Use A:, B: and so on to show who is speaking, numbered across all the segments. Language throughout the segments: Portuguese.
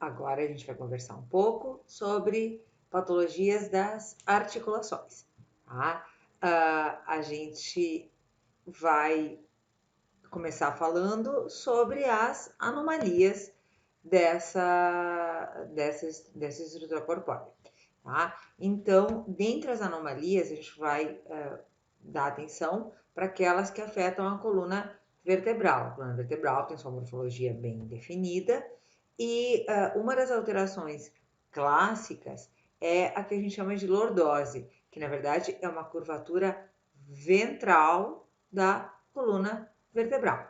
A: agora a gente vai conversar um pouco sobre patologias das articulações, tá? A gente vai começar falando sobre as anomalias dessa estrutura corpórea, tá? Então, dentre as anomalias, a gente vai dar atenção para aquelas que afetam a coluna vertebral. A coluna vertebral tem sua morfologia bem definida e uma das alterações clássicas é a que a gente chama de lordose, que na verdade é uma curvatura ventral da coluna vertebral.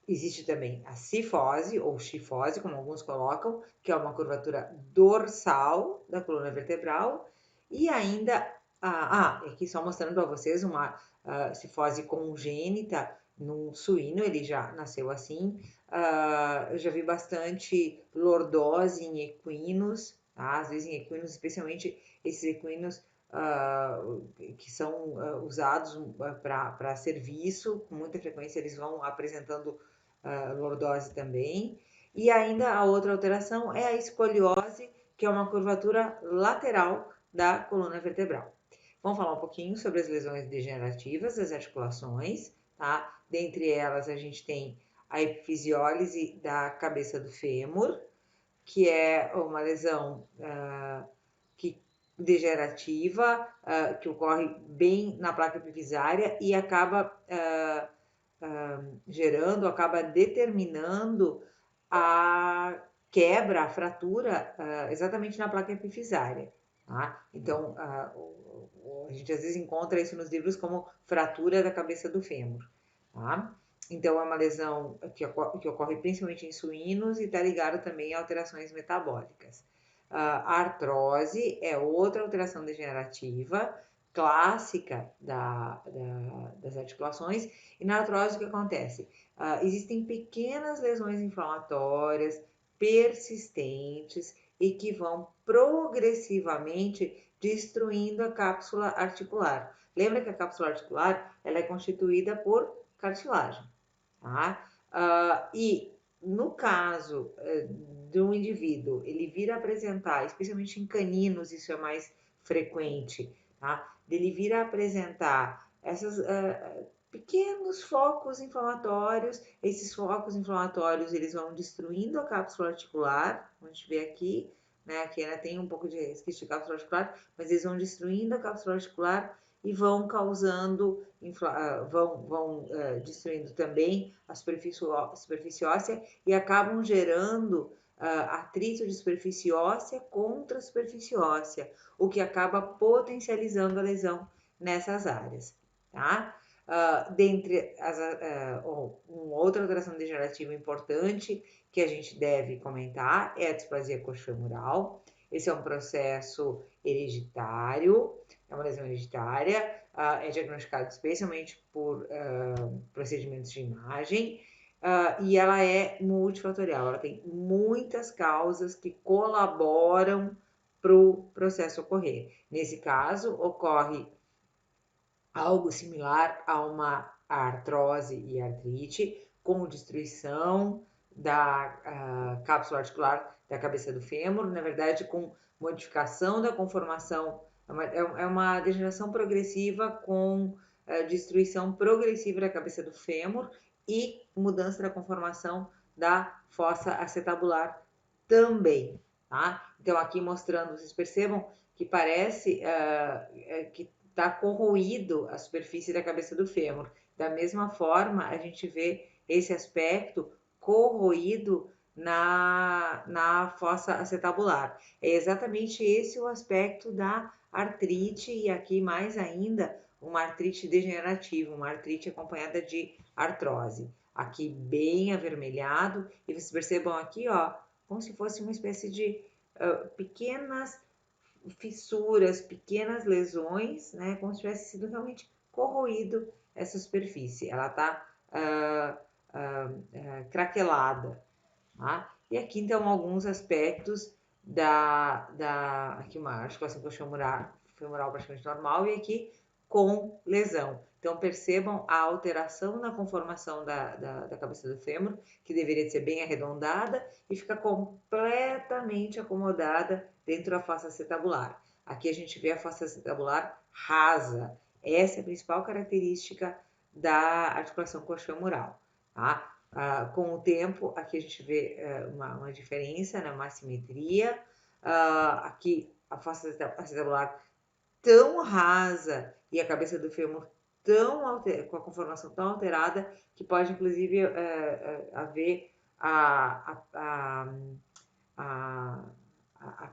A: Existe também a cifose ou chifose, como alguns colocam, que é uma curvatura dorsal da coluna vertebral, e ainda, aqui só mostrando para vocês uma cifose congênita num suíno, ele já nasceu assim. Eu já vi bastante lordose em equinos, tá? Às vezes em equinos, especialmente esses equinos que são usados para serviço, com muita frequência eles vão apresentando lordose também. E ainda a outra alteração é a escoliose, que é uma curvatura lateral da coluna vertebral. Vamos falar um pouquinho sobre as lesões degenerativas das articulações, tá? Dentre elas a gente tem a epifisiólise da cabeça do fêmur, que é uma lesão degenerativa, que ocorre bem na placa epifisária e acaba gerando, acaba determinando a quebra, a fratura, exatamente na placa epifisária. Tá? Então, a gente às vezes encontra isso nos livros como fratura da cabeça do fêmur. Tá? Então, é uma lesão que ocorre principalmente em suínos e está ligado também a alterações metabólicas. A artrose é outra alteração degenerativa clássica das articulações. E na artrose o que acontece? Existem pequenas lesões inflamatórias persistentes e que vão progressivamente destruindo a cápsula articular. Lembra que a cápsula articular ela é constituída por cartilagem, tá? E no caso de um indivíduo, ele vir a apresentar, especialmente em caninos, isso é mais frequente, tá? Ele vir a apresentar esses pequenos focos inflamatórios. Esses focos inflamatórios eles vão destruindo a cápsula articular, como a gente vê aqui, né? Aqui ainda tem um pouco de resquício de cápsula articular, mas eles vão destruindo a cápsula articular e vão causando, vão destruindo também a superfície óssea e acabam gerando atrito de superfície óssea contra a superfície óssea, o que acaba potencializando a lesão nessas áreas, tá? Dentre uma outra alteração degenerativa importante que a gente deve comentar é a displasia coxofemoral. Esse é um processo hereditário, é uma lesão hereditária, é diagnosticado especialmente por procedimentos de imagem, e ela é multifatorial, ela tem muitas causas que colaboram para o processo ocorrer. Nesse caso, ocorre algo similar a uma artrose e artrite, com destruição da cápsula articular da cabeça do fêmur, na verdade com modificação da conformação, é uma degeneração progressiva com destruição progressiva da cabeça do fêmur e mudança da conformação da fossa acetabular também, tá? Então aqui mostrando, vocês percebam que parece que está corroído a superfície da cabeça do fêmur. Da mesma forma, a gente vê esse aspecto corroído na fossa acetabular. É exatamente esse o aspecto da artrite e aqui mais ainda uma artrite degenerativa, uma artrite acompanhada de artrose. Aqui bem avermelhado e vocês percebam aqui, ó, como se fosse uma espécie de pequenas fissuras, pequenas lesões, né, como se tivesse sido realmente corroído essa superfície. Ela está craquelada. Tá? E aqui, então, alguns aspectos aqui uma articulação coxofemoral praticamente normal e aqui com lesão. Então, percebam a alteração na conformação da cabeça do fêmur, que deveria ser bem arredondada, e fica completamente acomodada dentro da fossa acetabular. Aqui a gente vê a fossa acetabular rasa. Essa é a principal característica da articulação coxofemoral. Tá? Com o tempo, aqui a gente vê uma diferença, né, uma assimetria. Aqui a fossa acetabular tão rasa e a cabeça do fêmur com a conformação tão alterada que pode inclusive haver a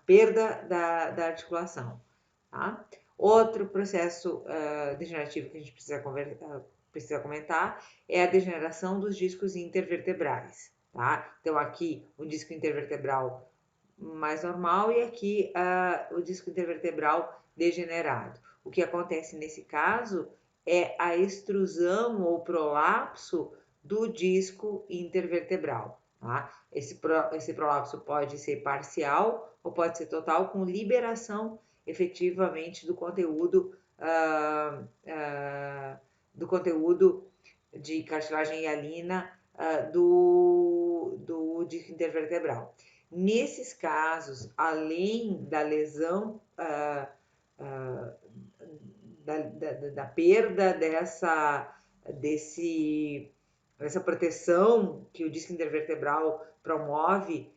A: perda da articulação. Tá? Outro processo degenerativo que a gente precisa comentar é a degeneração dos discos intervertebrais. Tá? Então, aqui o disco intervertebral mais normal e aqui o disco intervertebral degenerado. O que acontece nesse caso é a extrusão ou prolapso do disco intervertebral. Tá? Esse prolapso pode ser parcial ou pode ser total, com liberação efetivamente do conteúdo de cartilagem hialina do disco intervertebral. Nesses casos, além da lesão, da perda dessa proteção que o disco intervertebral promove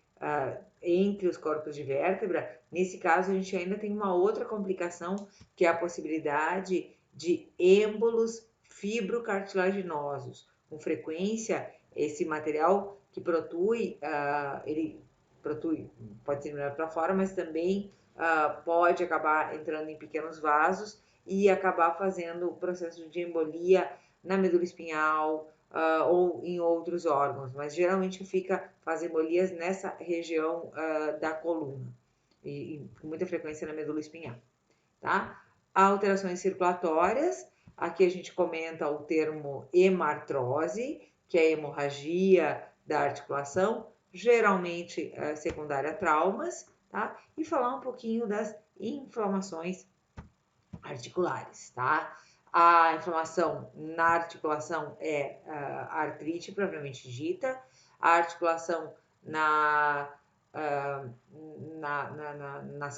A: entre os corpos de vértebra, nesse caso a gente ainda tem uma outra complicação, que é a possibilidade de êmbolos fibrocartilaginosos. Com frequência, esse material que protui, ele protui, pode ser melhor para fora, mas também pode acabar entrando em pequenos vasos e acabar fazendo o processo de embolia na medula espinhal ou em outros órgãos, mas geralmente faz embolias nessa região da coluna e com muita frequência na medula espinhal. Tá? Alterações circulatórias, aqui a gente comenta o termo hemartrose, que é a hemorragia da articulação, geralmente secundária a traumas, tá? E falar um pouquinho das inflamações articulares, tá? A inflamação na articulação é a artrite propriamente dita, a articulação nas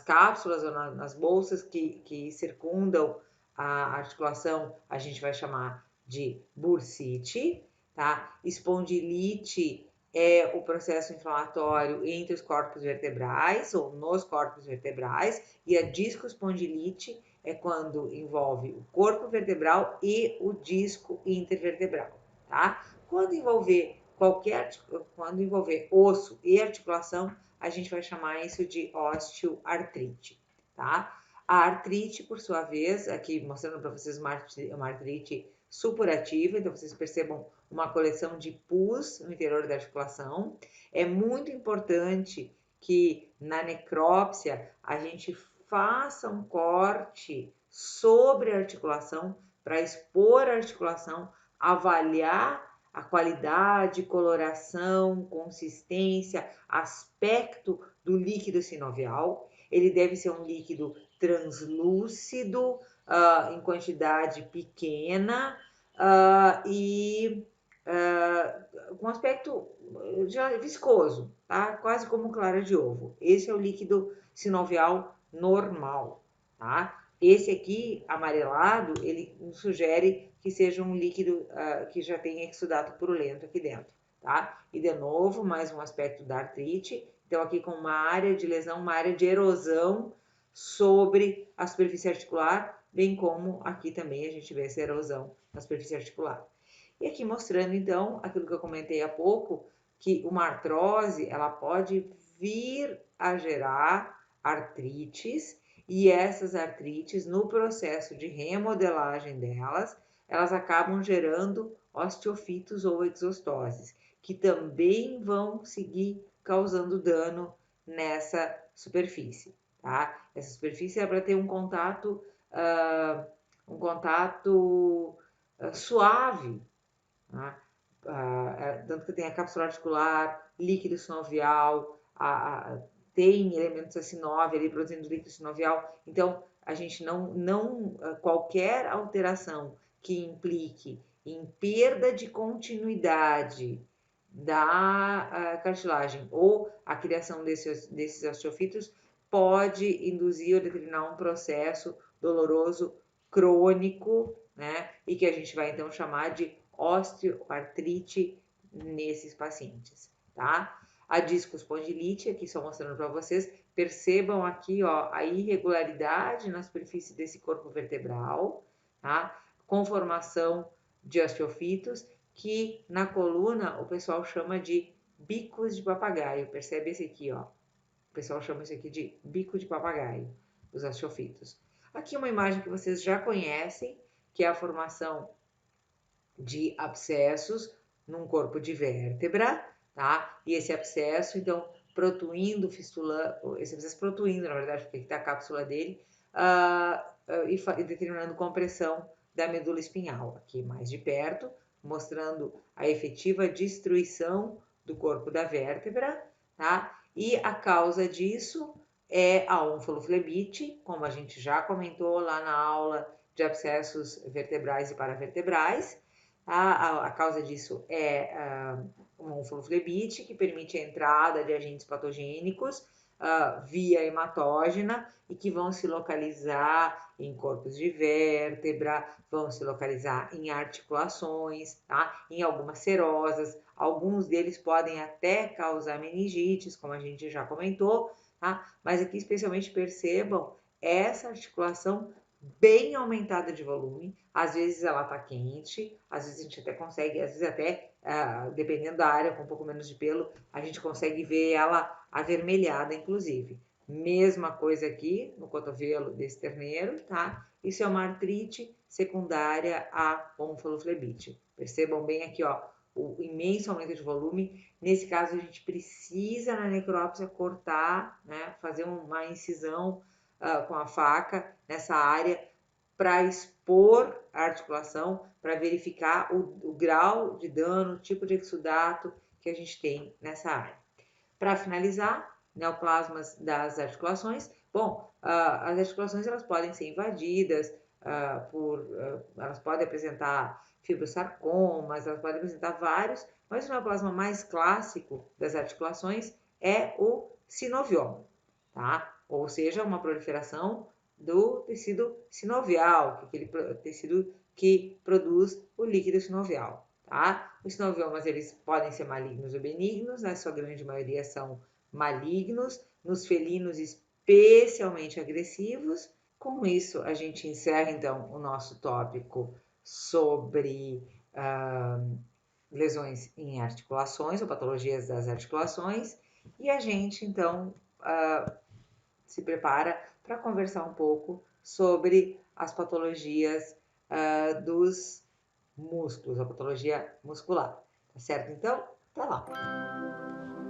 A: cápsulas ou nas bolsas que circundam a articulação, a gente vai chamar de bursite, tá? Espondilite é o processo inflamatório entre os corpos vertebrais ou nos corpos vertebrais, e a discoespondilite é quando envolve o corpo vertebral e o disco intervertebral, tá? Quando envolver osso e articulação, a gente vai chamar isso de osteoartrite, tá? A artrite, por sua vez, aqui mostrando para vocês uma artrite supurativa, então vocês percebam uma coleção de pus no interior da articulação. É muito importante que na necrópsia a gente faça um corte sobre a articulação para expor a articulação, avaliar a qualidade, coloração, consistência, aspecto do líquido sinovial. Ele deve ser um líquido translúcido, em quantidade pequena e com aspecto já viscoso, tá? Quase como clara de ovo. Esse é o líquido sinovial normal, tá? Esse aqui, amarelado, ele nos sugere que seja um líquido que já tenha exudato purulento aqui dentro, tá? E de novo, mais um aspecto da artrite. Então, aqui com uma área de lesão, uma área de erosão sobre a superfície articular, bem como aqui também a gente vê essa erosão na superfície articular. E aqui mostrando, então, aquilo que eu comentei há pouco, que uma artrose, ela pode vir a gerar artrites, e essas artrites, no processo de remodelagem delas, elas acabam gerando osteofitos ou exostoses, que também vão seguir causando dano nessa superfície, tá? Essa superfície é para ter um contato suave, tá? Tanto que tem a cápsula articular, líquido sinovial, tem elementos S9 ali produzindo líquido sinovial, então a gente qualquer alteração que implique em perda de continuidade da cartilagem ou a criação desses osteofitos pode induzir ou determinar um processo doloroso crônico, né? E que a gente vai então chamar de osteoartrite nesses pacientes, tá? A discospondilite, aqui só mostrando para vocês, percebam aqui, ó, a irregularidade na superfície desse corpo vertebral, tá? Com formação de osteofitos, que na coluna o pessoal chama de bicos de papagaio. Percebe esse aqui, ó? O pessoal chama isso aqui de bico de papagaio, os osteofitos. Aqui uma imagem que vocês já conhecem, que é a formação de abscessos num corpo de vértebra, tá? E esse abscesso, então, protuindo, fistulando, esse abscesso protuindo, na verdade, porque aqui está a cápsula dele, e determinando compressão da medula espinhal. Aqui mais de perto, mostrando a efetiva destruição do corpo da vértebra, tá? E a causa disso é a onfaloflebite, como a gente já comentou lá na aula de abscessos vertebrais e paravertebrais. A causa disso é uma onfaloflebite, que permite a entrada de agentes patogênicos via hematógena e que vão se localizar em corpos de vértebra, vão se localizar em articulações, tá? Em algumas serosas. Alguns deles podem até causar meningites, como a gente já comentou, tá? Mas aqui especialmente percebam essa articulação bem aumentada de volume, às vezes ela tá quente, às vezes a gente até consegue, às vezes até, dependendo da área com um pouco menos de pelo, a gente consegue ver ela avermelhada, inclusive. Mesma coisa aqui no cotovelo desse terneiro, tá? Isso é uma artrite secundária à onfaloflebite. Percebam bem aqui, ó, o imenso aumento de volume. Nesse caso, a gente precisa, na necrópsia, cortar, né? Fazer uma incisão com a faca nessa área para expor a articulação, para verificar o grau de dano, o tipo de exudato que a gente tem nessa área. Para finalizar, neoplasmas das articulações. Bom, as articulações elas podem ser invadidas elas podem apresentar fibrosarcomas, elas podem apresentar vários, mas o neoplasma mais clássico das articulações é o sinovioma, tá? Ou seja, uma proliferação do tecido sinovial, que é aquele tecido que produz o líquido sinovial, tá? Os sinoviomas, eles podem ser malignos ou benignos, na sua grande maioria são malignos, nos felinos especialmente agressivos. Com isso, a gente encerra, então, o nosso tópico sobre lesões em articulações ou patologias das articulações, e a gente, então, se prepara para conversar um pouco sobre as patologias dos músculos, a patologia muscular. Tá certo? Então, até lá!